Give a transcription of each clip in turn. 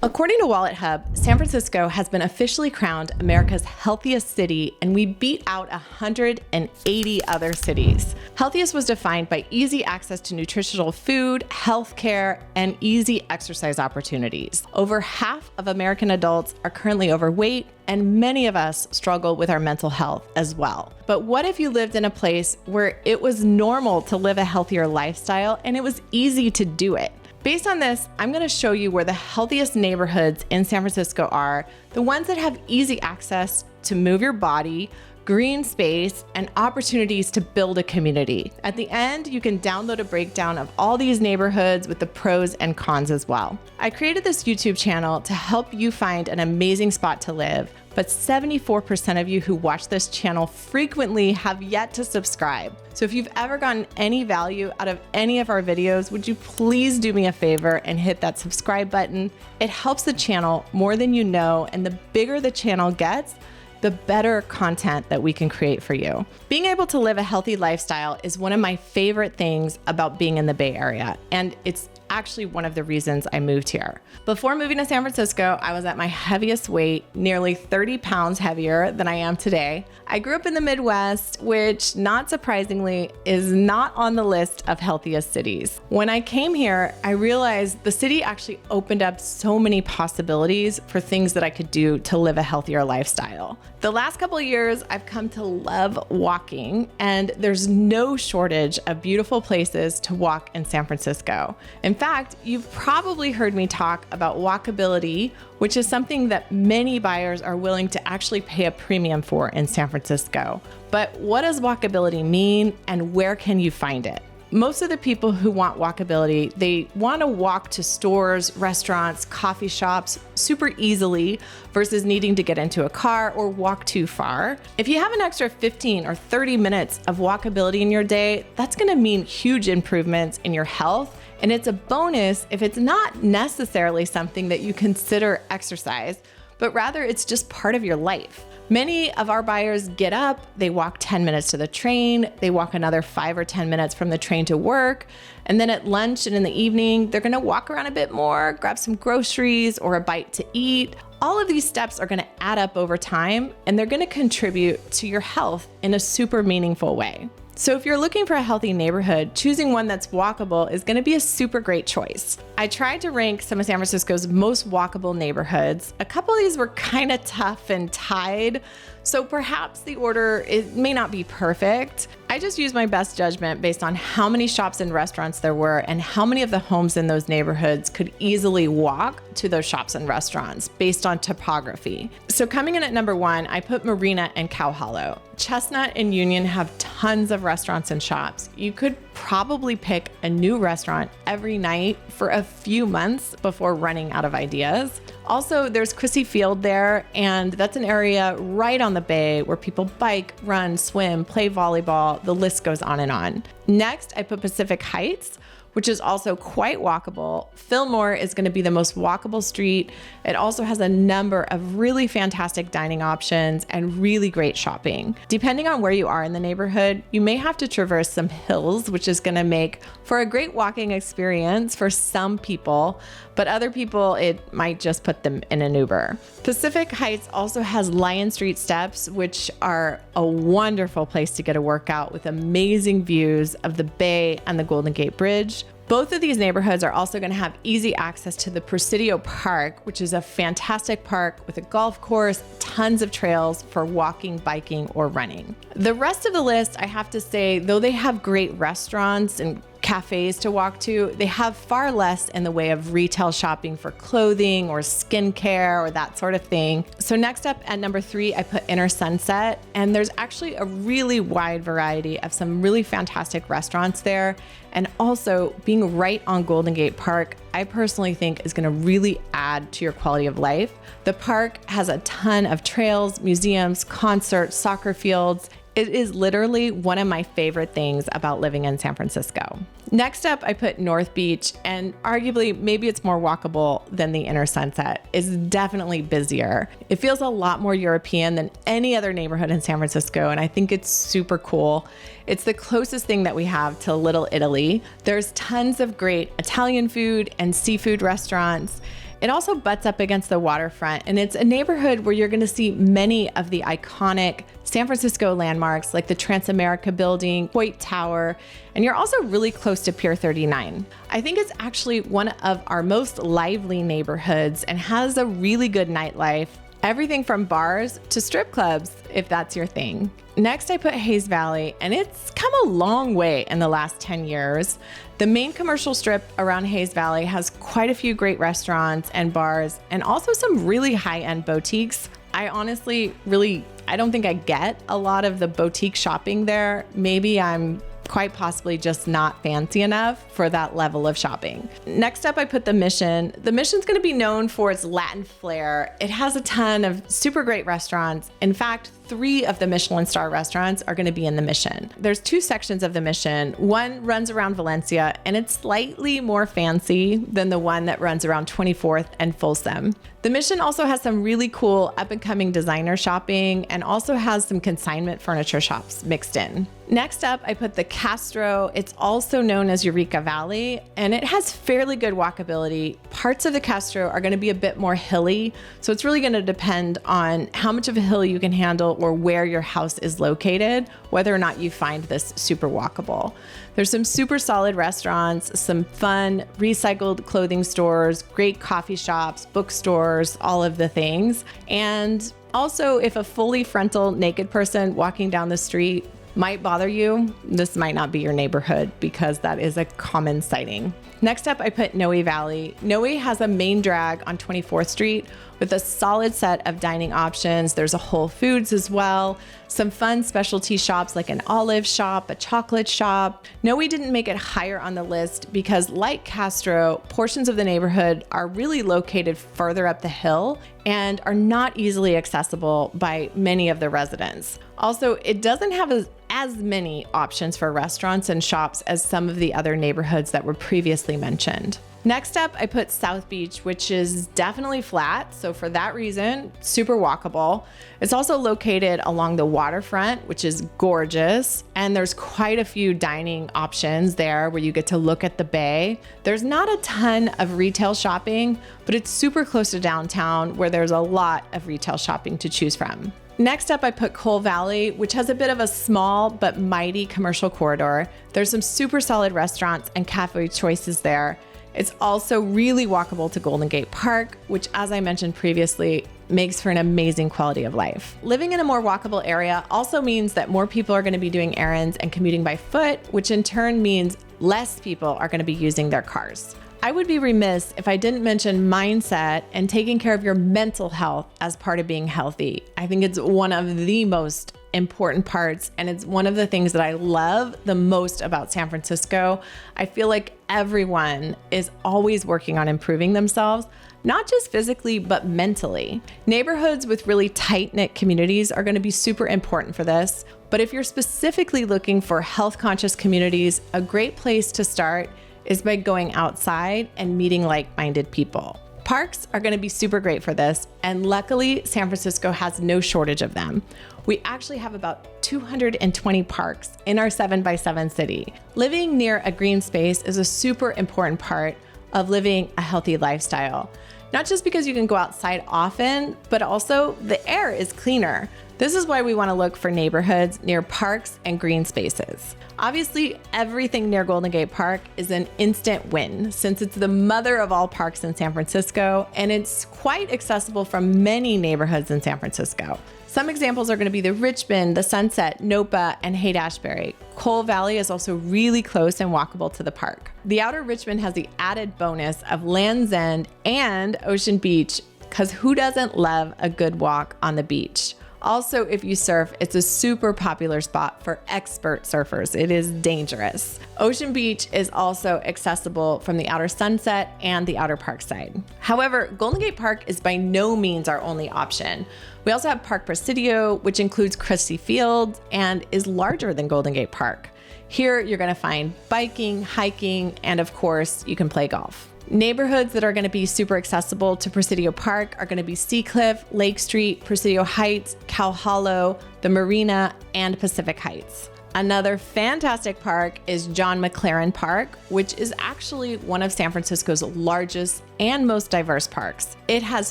According to Wallet Hub, San Francisco has been officially crowned America's healthiest city, and we beat out 180 other cities. Healthiest was defined by easy access to nutritional food, healthcare, and easy exercise opportunities. Over half of American adults are currently overweight, and many of us struggle with our mental health as well. But what if you lived in a place where it was normal to live a healthier lifestyle and it was easy to do it? Based on this, I'm going to show you where the healthiest neighborhoods in San Francisco are, the ones that have easy access to move your body, green space, and opportunities to build a community. At the end, you can download a breakdown of all these neighborhoods with the pros and cons as well. I created this YouTube channel to help you find an amazing spot to live, but 74% of you who watch this channel frequently have yet to subscribe. So if you've ever gotten any value out of any of our videos, would you please do me a favor and hit that subscribe button? It helps the channel more than you know, and the bigger the channel gets, the better content that we can create for you. Being able to live a healthy lifestyle is one of my favorite things about being in the Bay Area, and it's actually one of the reasons I moved here. Before moving to San Francisco, I was at my heaviest weight, nearly 30 pounds heavier than I am today. I grew up in the Midwest, which, not surprisingly, is not on the list of healthiest cities. When I came here, I realized the city actually opened up so many possibilities for things that I could do to live a healthier lifestyle. The last couple of years, I've come to love walking, and there's no shortage of beautiful places to walk in San Francisco. In fact, you've probably heard me talk about walkability, which is something that many buyers are willing to actually pay a premium for in San Francisco. But what does walkability mean, and where can you find it? Most of the people who want walkability, they want to walk to stores, restaurants, coffee shops super easily versus needing to get into a car or walk too far. If you have an extra 15 or 30 minutes of walkability in your day, that's going to mean huge improvements in your health. And it's a bonus if it's not necessarily something that you consider exercise, but rather it's just part of your life. Many of our buyers get up, they walk 10 minutes to the train, they walk another 5 or 10 minutes from the train to work, and then at lunch and in the evening, they're gonna walk around a bit more, grab some groceries or a bite to eat. All of these steps are gonna add up over time, and they're gonna contribute to your health in a super meaningful way. So if you're looking for a healthy neighborhood, choosing one that's walkable is gonna be a super great choice. I tried to rank some of San Francisco's most walkable neighborhoods. A couple of these were kind of tough and tied, so perhaps the order may not be perfect. I just used my best judgment based on how many shops and restaurants there were and how many of the homes in those neighborhoods could easily walk to those shops and restaurants based on topography. So coming in at number 1, I put Marina and Cow Hollow. Chestnut and Union have tons of restaurants and shops. You could probably pick a new restaurant every night for a few months before running out of ideas. Also, there's Crissy Field there, and that's an area right on the bay where people bike, run, swim, play volleyball. The list goes on and on. Next, I put Pacific Heights, which is also quite walkable. Fillmore is going to be the most walkable street. It also has a number of really fantastic dining options and really great shopping. Depending on where you are in the neighborhood, you may have to traverse some hills, which is going to make for a great walking experience for some people, but other people, it might just put them in an Uber. Pacific Heights also has Lion Street Steps, which are a wonderful place to get a workout with amazing views of the Bay and the Golden Gate Bridge. Both of these neighborhoods are also going to have easy access to the Presidio Park, which is a fantastic park with a golf course, tons of trails for walking, biking, or running. The rest of the list, I have to say, though they have great restaurants and cafes to walk to, they have far less in the way of retail shopping for clothing or skincare or that sort of thing. So next up at number 3, I put Inner Sunset, and there's actually a really wide variety of some really fantastic restaurants there. And also being right on Golden Gate Park, I personally think is going to really add to your quality of life. The park has a ton of trails, museums, concerts, soccer fields. It is literally one of my favorite things about living in San Francisco. Next up, I put North Beach, and arguably maybe it's more walkable than the Inner Sunset. It's definitely busier. It feels a lot more European than any other neighborhood in San Francisco, and I think it's super cool. It's the closest thing that we have to Little Italy. There's tons of great Italian food and seafood restaurants. It also butts up against the waterfront, and it's a neighborhood where you're going to see many of the iconic San Francisco landmarks like the Transamerica Building, Hoyt Tower, and you're also really close to Pier 39. I think it's actually one of our most lively neighborhoods and has a really good nightlife. Everything from bars to strip clubs, if that's your thing. Next, I put Hayes Valley, and it's come a long way in the last 10 years. The main commercial strip around Hayes Valley has quite a few great restaurants and bars, and also some really high-end boutiques. I don't think I get a lot of the boutique shopping there. Maybe I'm quite possibly just not fancy enough for that level of shopping. Next up, I put the Mission. The Mission's going to be known for its Latin flair. It has a ton of super great restaurants. In fact, 3 of the Michelin star restaurants are going to be in the Mission. There's 2 sections of the Mission. One runs around Valencia, and it's slightly more fancy than the one that runs around 24th and Folsom. The Mission also has some really cool up-and-coming designer shopping and also has some consignment furniture shops mixed in. Next up, I put the Castro. It's also known as Eureka Valley, and it has fairly good walkability. Parts of the Castro are going to be a bit more hilly, so it's really going to depend on how much of a hill you can handle or where your house is located, whether or not you find this super walkable. There's some super solid restaurants, some fun recycled clothing stores, great coffee shops, bookstores, all of the things. And also, if a fully frontal naked person walking down the street might bother you, this might not be your neighborhood because that is a common sighting. Next up, I put Noe Valley. Noe has a main drag on 24th Street with a solid set of dining options. There's a Whole Foods as well, some fun specialty shops like an olive shop, a chocolate shop. Noe didn't make it higher on the list because, like Castro, portions of the neighborhood are really located further up the hill and are not easily accessible by many of the residents. Also, it doesn't have as many options for restaurants and shops as some of the other neighborhoods that were previously mentioned. Next up, I put South Beach, which is definitely flat, so for that reason, super walkable. It's also located along the waterfront, which is gorgeous, and there's quite a few dining options there where you get to look at the bay. There's not a ton of retail shopping, but it's super close to downtown where there's a lot of retail shopping to choose from. Next up, I put Cole Valley, which has a bit of a small but mighty commercial corridor. There's some super solid restaurants and cafe choices there. It's also really walkable to Golden Gate Park, which, as I mentioned previously, makes for an amazing quality of life. Living in a more walkable area also means that more people are going to be doing errands and commuting by foot, which in turn means less people are going to be using their cars. I would be remiss if I didn't mention mindset and taking care of your mental health as part of being healthy. I think it's one of the most important parts, and it's one of the things that I love the most about San Francisco. I feel like everyone is always working on improving themselves, not just physically, but mentally. Neighborhoods with really tight-knit communities are going to be super important for this. But if you're specifically looking for health-conscious communities, a great place to start is by going outside and meeting like-minded people. Parks are going to be super great for this, and luckily, San Francisco has no shortage of them. We actually have about 220 parks in our 7x7 city. Living near a green space is a super important part of living a healthy lifestyle. Not just because you can go outside often, but also the air is cleaner. This is why we want to look for neighborhoods near parks and green spaces. Obviously, everything near Golden Gate Park is an instant win since it's the mother of all parks in San Francisco, and it's quite accessible from many neighborhoods in San Francisco. Some examples are going to be the Richmond, the Sunset, Nopa, and Haight-Ashbury. Cole Valley is also really close and walkable to the park. The outer Richmond has the added bonus of Land's End and Ocean Beach, because who doesn't love a good walk on the beach? Also, if you surf, it's a super popular spot for expert surfers. It is dangerous. Ocean Beach is also accessible from the outer Sunset and the outer Park side. However, Golden Gate Park is by no means our only option. We also have Park Presidio, which includes Christie Field and is larger than Golden Gate Park. Here, you're going to find biking, hiking, and of course, you can play golf. Neighborhoods that are going to be super accessible to Presidio Park are going to be Seacliff, Lake Street, Presidio Heights, Cow Hollow, the Marina, and Pacific Heights. Another fantastic park is John McLaren Park, which is actually one of San Francisco's largest and most diverse parks. It has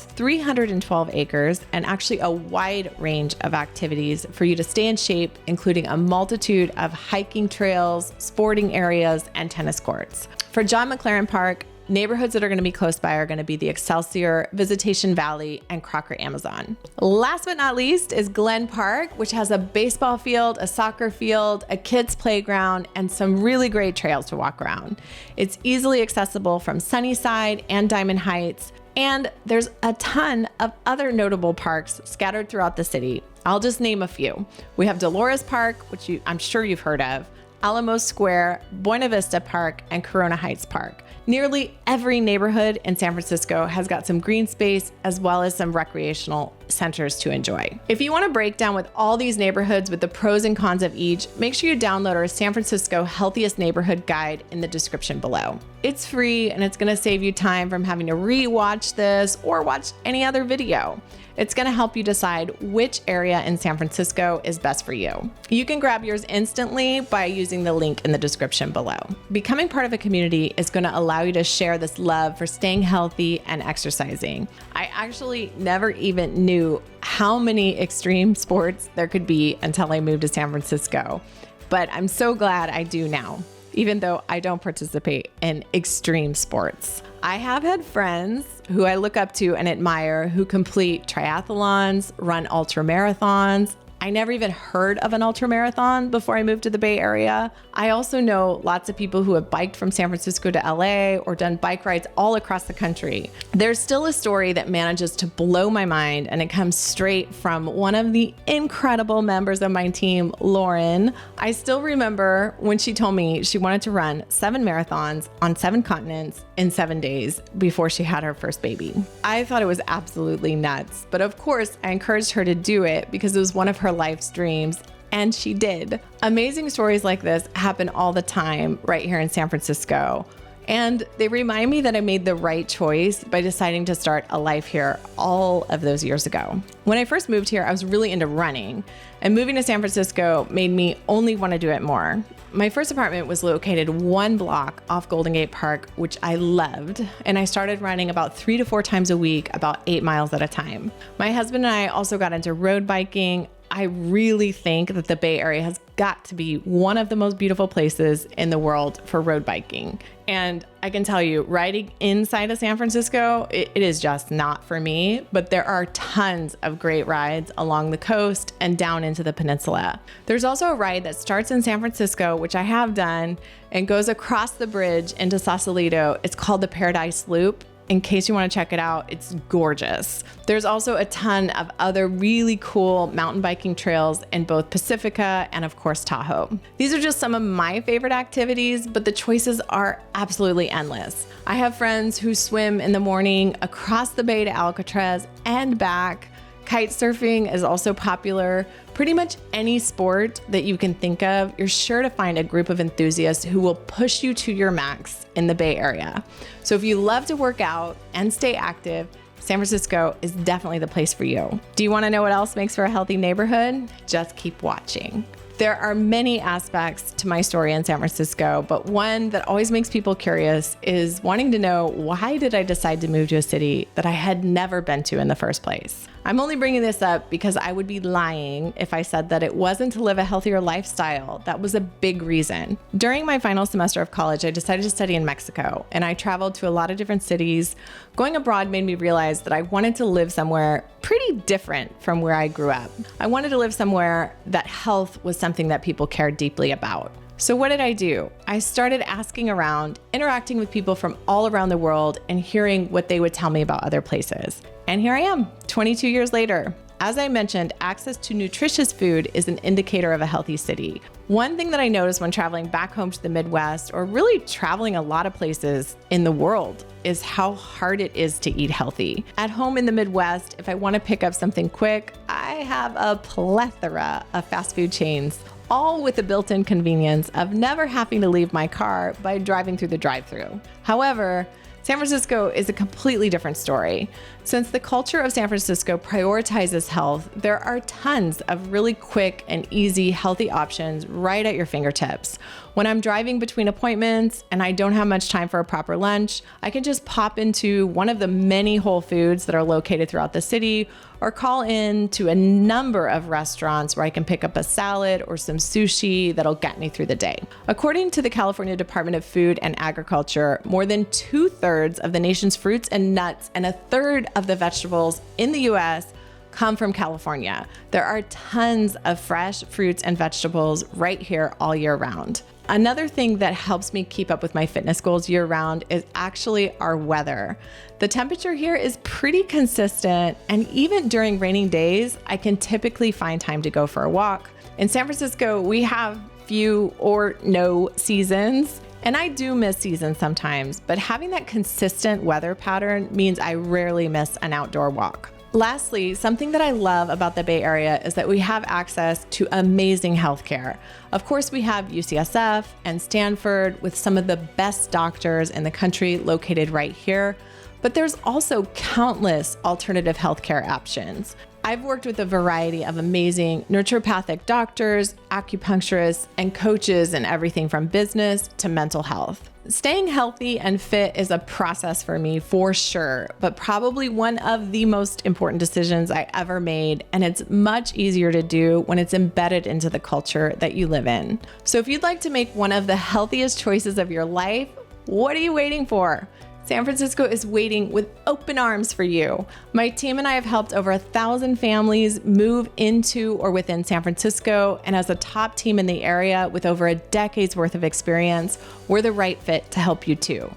312 acres and actually a wide range of activities for you to stay in shape, including a multitude of hiking trails, sporting areas, and tennis courts. For John McLaren Park, neighborhoods that are going to be close by are going to be the Excelsior, Visitation Valley, and Crocker Amazon. Last but not least is Glen Park, which has a baseball field, a soccer field, a kids playground, and some really great trails to walk around. It's easily accessible from Sunnyside and Diamond Heights, and there's a ton of other notable parks scattered throughout the city. I'll just name a few. We have Dolores Park, which I'm sure you've heard of, Alamos Square, Buena Vista Park, and Corona Heights Park. Nearly every neighborhood in San Francisco has got some green space as well as some recreational centers to enjoy. If you want to break down with all these neighborhoods with the pros and cons of each, make sure you download our San Francisco Healthiest Neighborhood Guide in the description below. It's free and it's going to save you time from having to re-watch this or watch any other video. It's going to help you decide which area in San Francisco is best for you. You can grab yours instantly by using the link in the description below. Becoming part of a community is going to allow you to share this love for staying healthy and exercising. I actually never even knew how many extreme sports there could be until I moved to San Francisco, but I'm so glad I do now, even though I don't participate in extreme sports. I have had friends who I look up to and admire who complete triathlons, run ultra marathons. I never even heard of an ultra marathon before I moved to the Bay Area. I also know lots of people who have biked from San Francisco to LA or done bike rides all across the country. There's still a story that manages to blow my mind, and it comes straight from one of the incredible members of my team, Lauren. I still remember when she told me she wanted to run 7 marathons on 7 continents in 7 days before she had her first baby. I thought it was absolutely nuts, but of course I encouraged her to do it because it was one of her life's dreams, and she did. Amazing stories like this happen all the time right here in San Francisco, and they remind me that I made the right choice by deciding to start a life here all of those years ago. When I first moved here, I was really into running, and moving to San Francisco made me only want to do it more. My first apartment was located 1 block off Golden Gate Park, which I loved, and I started running about 3 to 4 times a week, about 8 miles at a time. My husband and I also got into road biking. I really think that the Bay Area has got to be one of the most beautiful places in the world for road biking. And I can tell you, riding inside of San Francisco, it is just not for me, but there are tons of great rides along the coast and down into the peninsula. There's also a ride that starts in San Francisco, which I have done, and goes across the bridge into Sausalito. It's called the Paradise Loop. In case you want to check it out, it's gorgeous. There's also a ton of other really cool mountain biking trails in both Pacifica and of course Tahoe. These are just some of my favorite activities, but the choices are absolutely endless. I have friends who swim in the morning across the bay to Alcatraz and back. Kite surfing is also popular. Pretty much any sport that you can think of, you're sure to find a group of enthusiasts who will push you to your max in the Bay Area. So if you love to work out and stay active, San Francisco is definitely the place for you. Do you want to know what else makes for a healthy neighborhood? Just keep watching. There are many aspects to my story in San Francisco, but one that always makes people curious is wanting to know, why did I decide to move to a city that I had never been to in the first place? I'm only bringing this up because I would be lying if I said that it wasn't to live a healthier lifestyle. That was a big reason. During my final semester of college, I decided to study in Mexico, and I traveled to a lot of different cities. Going abroad made me realize that I wanted to live somewhere pretty different from where I grew up. I wanted to live somewhere that health was something that people cared deeply about. So what did I do? I started asking around, interacting with people from all around the world, and hearing what they would tell me about other places. And here I am, 22 years later. As I mentioned, access to nutritious food is an indicator of a healthy city. One thing that I noticed when traveling back home to the Midwest, or really traveling a lot of places in the world, is how hard it is to eat healthy. At home in the Midwest, if I want to pick up something quick, I have a plethora of fast food chains, all with the built-in convenience of never having to leave my car by driving through the drive-thru. However, San Francisco is a completely different story. Since the culture of San Francisco prioritizes health, there are tons of really quick and easy healthy options right at your fingertips. When I'm driving between appointments and I don't have much time for a proper lunch, I can just pop into one of the many Whole Foods that are located throughout the city, or call in to a number of restaurants where I can pick up a salad or some sushi that'll get me through the day. According to the California Department of Food and Agriculture, more than 2/3 of the nation's fruits and nuts and 1/3 of the vegetables in the US come from California. There are tons of fresh fruits and vegetables right here all year round. Another thing that helps me keep up with my fitness goals year round is actually our weather. The temperature here is pretty consistent, and even during raining days, I can typically find time to go for a walk. In San Francisco, we have few or no seasons, and I do miss seasons sometimes, but having that consistent weather pattern means I rarely miss an outdoor walk. Lastly, something that I love about the Bay Area is that we have access to amazing healthcare. Of course, we have UCSF and Stanford with some of the best doctors in the country located right here, but there's also countless alternative healthcare options. I've worked with a variety of amazing naturopathic doctors, acupuncturists, and coaches in everything from business to mental health. Staying healthy and fit is a process for me for sure, but probably one of the most important decisions I ever made, and it's much easier to do when it's embedded into the culture that you live in. So if you'd like to make one of the healthiest choices of your life, what are you waiting for? San Francisco is waiting with open arms for you. My team and I have helped over 1,000 families move into or within San Francisco, and as a top team in the area with over a decade's worth of experience, we're the right fit to help you too.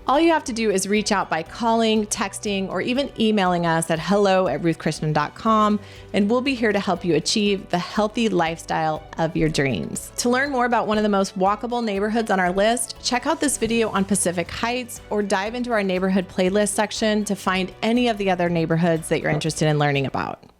All you have to do is reach out by calling, texting, or even emailing us at hello@ruthkrishnan.com, and we'll be here to help you achieve the healthy lifestyle of your dreams. To learn more about one of the most walkable neighborhoods on our list, check out this video on Pacific Heights or dive into our neighborhood playlist section to find any of the other neighborhoods that you're interested in learning about.